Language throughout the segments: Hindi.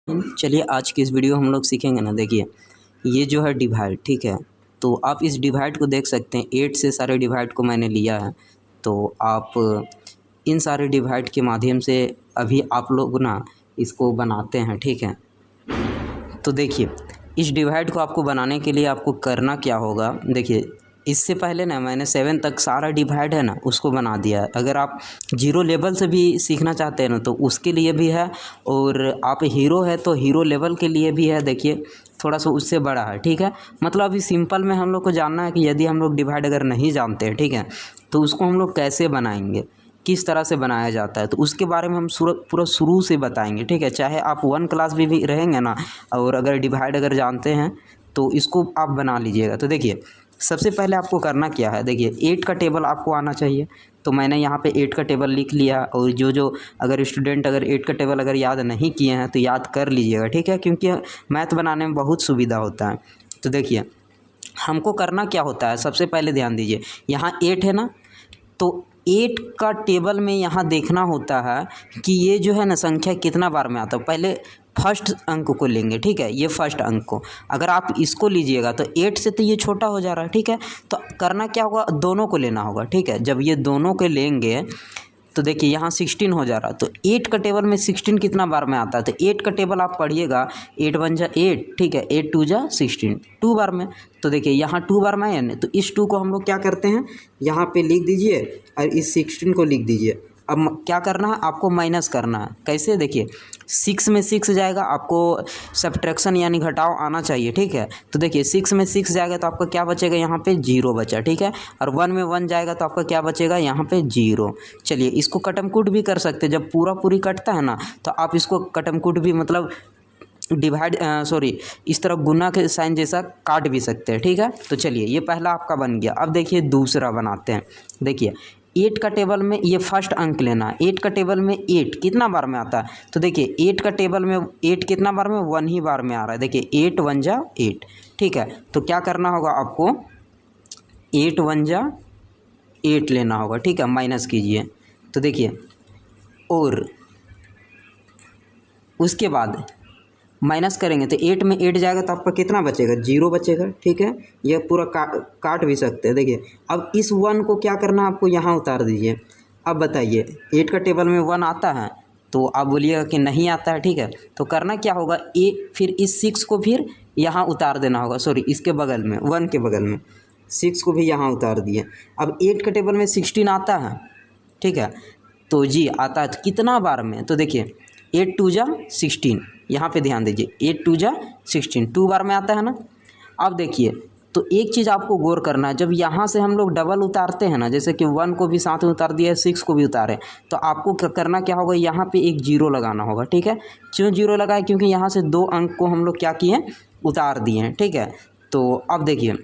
चलिए आज की इस वीडियो हम लोग सीखेंगे ना। देखिए ये जो है डिवाइड, ठीक है। तो आप इस डिवाइड को देख सकते हैं, 8 से सारे डिवाइड को मैंने लिया है। तो आप इन सारे डिवाइड के माध्यम से अभी आप लोग ना इसको बनाते हैं, ठीक है। तो देखिए इस डिवाइड को आपको बनाने के लिए आपको करना क्या होगा। देखिए इससे पहले ना मैंने 7 तक सारा डिवाइड है ना उसको बना दिया है। अगर आप जीरो लेवल से भी सीखना चाहते हैं ना तो उसके लिए भी है, और आप हीरो है तो हीरो लेवल के लिए भी है। देखिए थोड़ा सा उससे बड़ा है, ठीक है। मतलब अभी सिंपल में हम लोग को जानना है कि यदि हम लोग डिवाइड अगर नहीं जानते हैं, ठीक है, तो उसको हम लोग कैसे बनाएंगे, किस तरह से बनाया जाता है, तो उसके बारे में हम पूरा शुरू से बताएंगे, ठीक है। चाहे आप 1 क्लास भी रहेंगे ना, और अगर डिवाइड अगर जानते हैं तो इसको आप बना लीजिएगा। तो देखिए सबसे पहले आपको करना क्या है। देखिए 8 का टेबल आपको आना चाहिए। तो मैंने यहाँ पे 8 का टेबल लिख लिया, और जो अगर स्टूडेंट अगर 8 का टेबल अगर याद नहीं किए हैं तो याद कर लीजिएगा, ठीक है, क्योंकि मैथ बनाने में बहुत सुविधा होता है। तो देखिए हमको करना क्या होता है, सबसे पहले ध्यान दीजिए, यहाँ 8 है ना, तो 8 का टेबल में यहाँ देखना होता है कि ये जो है ना संख्या कितना बार में आता है। पहले फर्स्ट अंक को लेंगे, ठीक है, ये फर्स्ट अंक को अगर आप इसको लीजिएगा तो 8 से तो ये छोटा हो जा रहा है, ठीक है। तो करना क्या होगा, दोनों को लेना होगा, ठीक है। जब ये दोनों को लेंगे तो देखिए यहाँ 16 हो जा रहा है। तो 8 का टेबल में 16 कितना बार में आता है, तो 8 का टेबल आप पढ़िएगा, 8 1 जा 8, ठीक है, 8 2 जा 16, 2 बार में। तो देखिए यहाँ 2 बार में है ना, तो इस 2 को हम लोग क्या करते हैं, यहाँ पे लिख दीजिए, और इस 16 को लिख दीजिए। अब क्या करना है, आपको माइनस करना है। कैसे, देखिए 6 में 6 जाएगा, आपको सब्ट्रैक्शन यानी घटाव आना चाहिए, ठीक है। तो देखिए 6 में 6 जाएगा तो आपका क्या बचेगा, यहाँ पे 0 बचा, ठीक है। और 1 में 1 जाएगा तो आपका क्या बचेगा, यहाँ पे 0। चलिए इसको कटमकुट भी कर सकते हैं, जब पूरा पूरी कटता है ना तो आप इसको कटमकुट भी मतलब डिवाइड सॉरी इस तरह गुना के साइन जैसा काट भी सकते हैं, ठीक है। तो चलिए ये पहला आपका बन गया। अब देखिए दूसरा बनाते हैं। देखिए 8 का टेबल में ये फर्स्ट अंक लेना है। 8 का टेबल में 8 कितना बार में आता है, तो देखिए 8 का टेबल में 8 कितना बार में, 1 ही बार में आ रहा है। देखिए 8 1 जा 8, ठीक है। तो क्या करना होगा आपको, 8 1 जा 8 लेना होगा, ठीक है, माइनस कीजिए। तो देखिए और उसके बाद माइनस करेंगे तो 8 में 8 जाएगा तो आपका कितना बचेगा, 0 बचेगा, ठीक है। यह पूरा काट भी सकते हैं। देखिए अब इस 1 को क्या करना है, आपको यहाँ उतार दीजिए। अब बताइए 8 का टेबल में 1 आता है, तो आप बोलिएगा कि नहीं आता है, ठीक है। तो करना क्या होगा, फिर इस 6 को फिर यहाँ उतार देना होगा, सॉरी इसके बगल में 1 के बगल में 6 को भी यहाँ उतार दिए। अब 8 के टेबल में 16 आता है, ठीक है, तो जी आता है। तो कितना बार में, तो देखिए 8 2 जा 16, यहाँ पे ध्यान दीजिए, 8 2 जा 16, 2 बार में आता है ना। अब देखिए तो एक चीज़ आपको गौर करना है, जब यहाँ से हम लोग डबल उतारते हैं ना, जैसे कि 1 को भी साथ में उतार दिया, 6 को भी उतारे, तो आपको करना क्या होगा, यहाँ पे एक 0 लगाना होगा, ठीक है। क्यों 0 लगाए, क्योंकि यहाँ से 2 अंक को हम लोग क्या किए, उतार दिए हैं, ठीक है। तो अब देखिए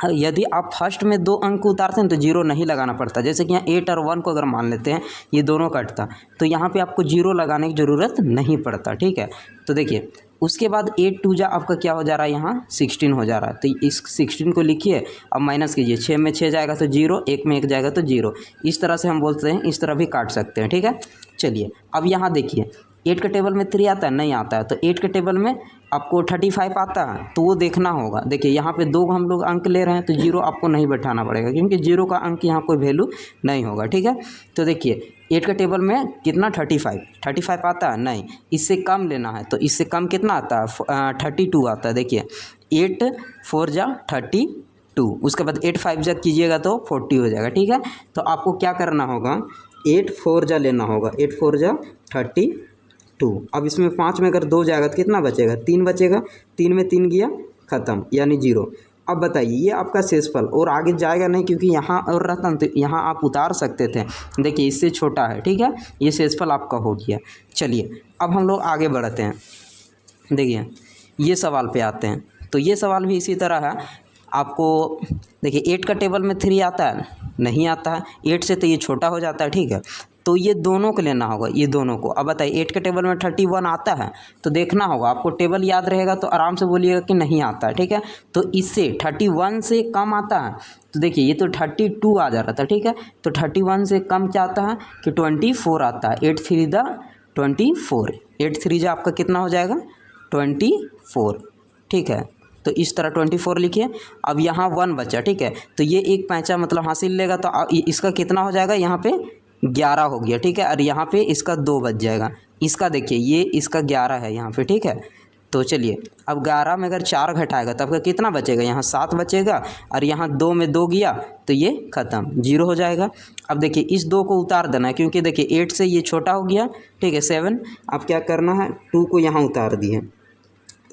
यदि आप फर्स्ट में 2 अंक उतारते हैं तो 0 नहीं लगाना पड़ता। जैसे कि यहाँ 8 और 1 को अगर मान लेते हैं, ये दोनों कटता, तो यहाँ पे आपको 0 लगाने की ज़रूरत नहीं पड़ता, ठीक है। तो देखिए उसके बाद 8 2 जा आपका क्या हो जा रहा है, यहाँ 16 हो जा रहा है। तो इस 16 को लिखिए, अब माइनस कीजिए, 6 में 6 जाएगा तो 0, 1 में 1 जाएगा तो 0। इस तरह से हम बोलते हैं, इस तरह भी काट सकते हैं, ठीक है। चलिए अब यहाँ देखिए 8 के टेबल में 3 आता है, नहीं आता है। तो 8 के टेबल में आपको 35 आता है, तो वो देखना होगा। देखिए यहाँ पे 2 हम लोग अंक ले रहे हैं, तो 0 आपको नहीं बैठाना पड़ेगा, क्योंकि 0 का अंक यहाँ कोई वैल्यू नहीं होगा, ठीक है। तो देखिए 8 के टेबल में कितना 35 आता है, नहीं, इससे कम लेना है। तो इससे कम कितना आता है, 32 आता है। देखिए 8 4 जा 32, उसके बाद 8 5 जा कीजिएगा तो 40 हो जाएगा, ठीक है। तो आपको क्या करना होगा, 8 4 जा लेना होगा, 8 4 जा 32। अब इसमें 5 में अगर 2 जाएगा तो कितना बचेगा, 3 बचेगा, 3 में 3 गया ख़त्म, यानी 0। अब बताइए ये आपका शेषफल, और आगे जाएगा नहीं, क्योंकि यहाँ और रहता तो यहाँ आप उतार सकते थे। देखिए इससे छोटा है, ठीक है, ये शेषफल आपका हो गया। चलिए अब हम लोग आगे बढ़ते हैं। देखिए ये सवाल पे आते हैं। तो ये सवाल भी इसी तरह है। आपको देखिए 8 का टेबल में 3 आता है, नहीं आता है, 8 से तो ये छोटा हो जाता है, ठीक है। तो ये दोनों को लेना होगा, ये दोनों को। अब बताइए 8 के टेबल में 31 आता है, तो देखना होगा, आपको टेबल याद रहेगा तो आराम से बोलिएगा कि नहीं आता है, ठीक है। तो इससे 31 से कम आता है, तो देखिए ये तो 32 आ जा रहा था, ठीक है। तो 31 से कम क्या आता है कि 24 आता है, 8 3 द 24। 8 3 जा आपका कितना हो जाएगा 24, ठीक है। तो इस तरह 24 लिखिए। अब यहाँ 1 बचा, ठीक है, तो ये एक पैंचा मतलब हासिल लेगा तो इसका कितना हो जाएगा, यहाँ पे 11 हो गया, ठीक है। और यहाँ पे इसका 2 बच जाएगा। इसका देखिए ये इसका 11 है यहाँ पे, ठीक है। तो चलिए अब 11 में अगर 4 घटाएगा तो आपका कितना बचेगा, यहाँ 7 बचेगा। और यहाँ 2 में 2 गया तो ये ख़त्म, 0 हो जाएगा। अब देखिए इस 2 को उतार देना है, क्योंकि देखिए 8 से ये छोटा हो गया, ठीक है 7। अब क्या करना है, 2 को यहाँ उतार दिए।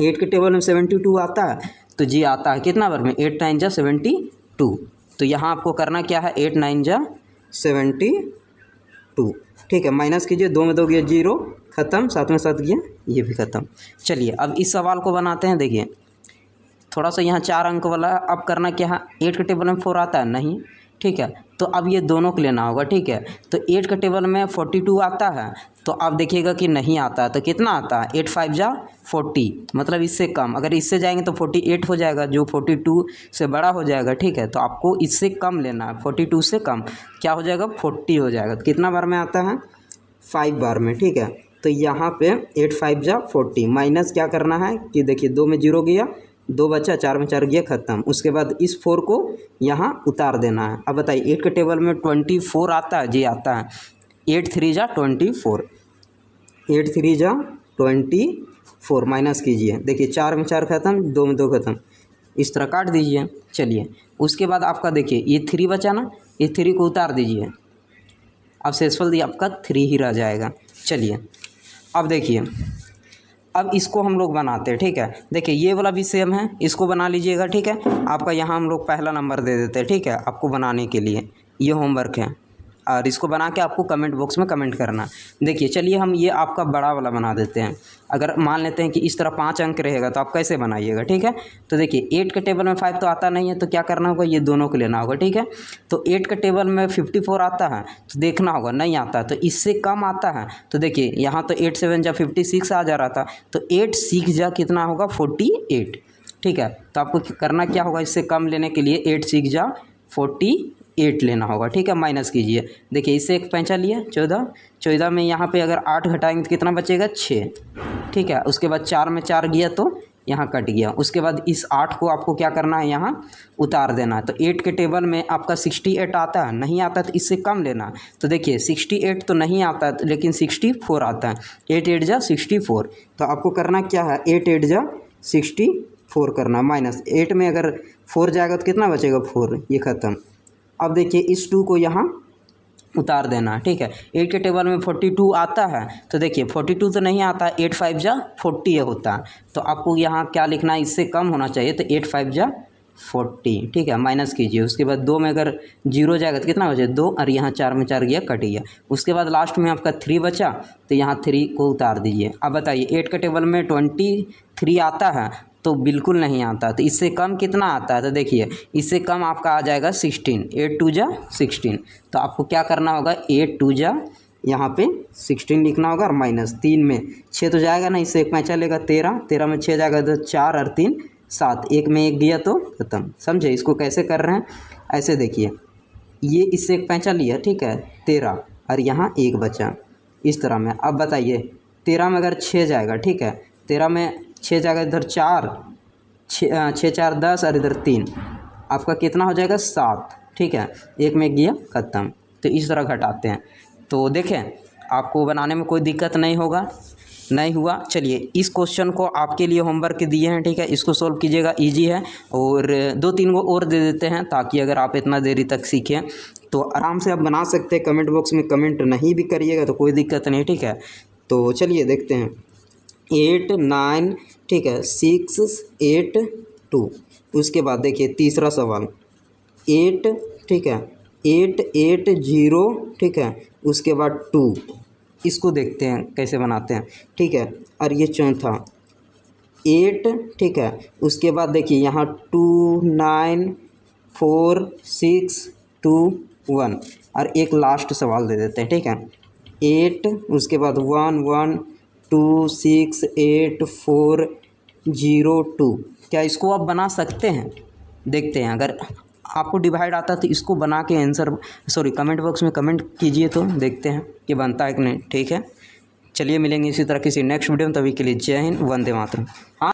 8 के टेबल में 72 आता है, तो जी आता है कितना बार में, 8 9 जा 72। तो यहाँ आपको करना क्या है, 8 9 जा 72, ठीक है। माइनस कीजिए, 2 में 2 गया 0, ख़त्म। 7 में 7 गया, ये भी ख़त्म। चलिए अब इस सवाल को बनाते हैं। देखिए थोड़ा सा यहाँ 4 अंक वाला है। अब करना क्या है, 8 के टेबल में 4 आता है नहीं, ठीक है। तो अब ये दोनों को लेना होगा, ठीक है। तो 8 के टेबल में 42 आता है, तो आप देखिएगा कि नहीं आता है। तो कितना आता है, 8 5 जा 40, मतलब इससे कम। अगर इससे जाएंगे तो 48 हो जाएगा, जो 42 से बड़ा हो जाएगा, ठीक है। तो आपको इससे कम लेना है, 42 से कम क्या हो जाएगा, 40 हो जाएगा। तो कितना बार में आता है, 5 बार में, ठीक है। तो यहाँ पे 8 5 जा 40, माइनस क्या करना है कि देखिए 2 में 0 गया, 2 बचा, 4 में 4 गया, ख़त्म। उसके बाद इस 4 को यहाँ उतार देना है। अब बताइए 8 के टेबल में 24 आता है, जी आता है। 8 3 जा 24, 8 3 जा 24, माइनस कीजिए। देखिए 4 में 4 ख़त्म, 2 में 2 ख़त्म, इस तरह काट दीजिए। चलिए उसके बाद आपका देखिए ये 3 बचा ना, ये 3 को उतार दीजिए। अब शेषफल आपका 3 ही रह जाएगा। चलिए अब देखिए, अब इसको हम लोग बनाते हैं, ठीक है। देखिए ये वाला भी सेम है, इसको बना लीजिएगा, ठीक है। आपका यहाँ हम लोग पहला नंबर दे देते हैं, ठीक है, आपको बनाने के लिए। ये होमवर्क है और इसको बना के आपको कमेंट बॉक्स में कमेंट करना। देखिए चलिए हम ये आपका बड़ा वाला बना देते हैं। अगर मान लेते हैं कि इस तरह 5 अंक रहेगा तो आप कैसे बनाइएगा, ठीक है। तो देखिए 8 के टेबल में 5 तो आता नहीं है, तो क्या करना होगा, ये दोनों को लेना होगा, ठीक है। तो 8 के टेबल में 54 आता है, तो देखना होगा नहीं आता, तो इससे कम आता है। तो देखिए यहाँ तो 8 7 जा 56 आ जा रहा था, तो 8 6 जा कितना होगा 48, ठीक है। तो आपको करना क्या होगा, इससे कम लेने के लिए 8 6 जा 48 लेना होगा, ठीक है। माइनस कीजिए, देखिए इससे एक पैंचा लिया 14, 14 में यहाँ पे अगर 8 घटाएंगे तो कितना बचेगा 6, ठीक है। उसके बाद 4 में 4 गया तो यहाँ कट गया। उसके बाद इस 8 को आपको क्या करना है, यहाँ उतार देना है। तो 8 के टेबल में आपका 68 आता है, नहीं आता तो इससे कम लेना। तो देखिए 68 तो नहीं आता लेकिन 64 आता है, 8 8 जा 64। तो आपको करना क्या है, 8 8 जा 64 करना, माइनस 8 में अगर 4 जाएगा तो कितना बचेगा 4, ये ख़त्म। अब देखिए इस 2 को यहाँ उतार देना, ठीक है। 8 के टेबल में 42 आता है, तो देखिए 42 तो नहीं आता, 8 5 जा 40 होता है। तो आपको यहाँ क्या लिखना है, इससे कम होना चाहिए, तो 8 5 जा 40, ठीक है। माइनस कीजिए, उसके बाद 2 में अगर 0 जाएगा तो कितना बचे 2, और यहाँ 4 में 4 गया कट गया। उसके बाद लास्ट में आपका 3 बचा, तो यहाँ 3 को उतार दीजिए। अब बताइए 8 के टेबल में 23 आता है, तो बिल्कुल नहीं आता। तो इससे कम कितना आता है, तो देखिए इससे कम आपका आ जाएगा 16, 8 2 जा 16। तो आपको क्या करना होगा, 8 2 जा यहाँ पे 16 लिखना होगा, और माइनस 3 में 6 तो जाएगा नहीं, इससे एक पैंचा लेगा 13, 13 में 6 जाएगा तो 4 और 3 7, 1 में 1 गया तो ख़त्म। समझे इसको कैसे कर रहे हैं, ऐसे देखिए ये इससे एक पैंचा लिया, ठीक है 13, और यहाँ 1 बचा, इस तरह में। अब बताइए 13 में अगर 6 जाएगा, ठीक है, 13 में 6 जाएगा, इधर 4 6 4 10 और इधर 3, आपका कितना हो जाएगा 7, ठीक है। 1 में गया ख़त्म। तो इस तरह घटाते हैं। तो देखें आपको बनाने में कोई दिक्कत नहीं होगा, नहीं हुआ। चलिए इस क्वेश्चन को आपके लिए होमवर्क दिए हैं, ठीक है, इसको सॉल्व कीजिएगा, इजी है। और 2-3 को और दे देते हैं, ताकि अगर आप इतना देरी तक सीखें तो आराम से आप बना सकते हैं। कमेंट बॉक्स में कमेंट नहीं भी करिएगा तो कोई दिक्कत नहीं, ठीक है। तो चलिए देखते हैं 8 9, ठीक है 6 8 2। उसके बाद देखिए तीसरा सवाल 8, ठीक है 8 8 0, ठीक है। उसके बाद 2, इसको देखते हैं कैसे बनाते हैं, ठीक है। और ये चौथा 8, ठीक है। उसके बाद देखिए यहाँ 2 9 4 6 2 1, और एक लास्ट सवाल दे देते हैं, ठीक है 8, उसके बाद 1 1 2 6 8 4 0 2। क्या इसको आप बना सकते हैं, देखते हैं। अगर आपको डिवाइड आता है तो इसको बना के आंसर कमेंट बॉक्स में कमेंट कीजिए, तो देखते हैं कि बनता है कि नहीं, ठीक है। चलिए मिलेंगे इसी तरह किसी नेक्स्ट वीडियो में, तभी के लिए जय हिंद, वंदे मातरम। हाँ।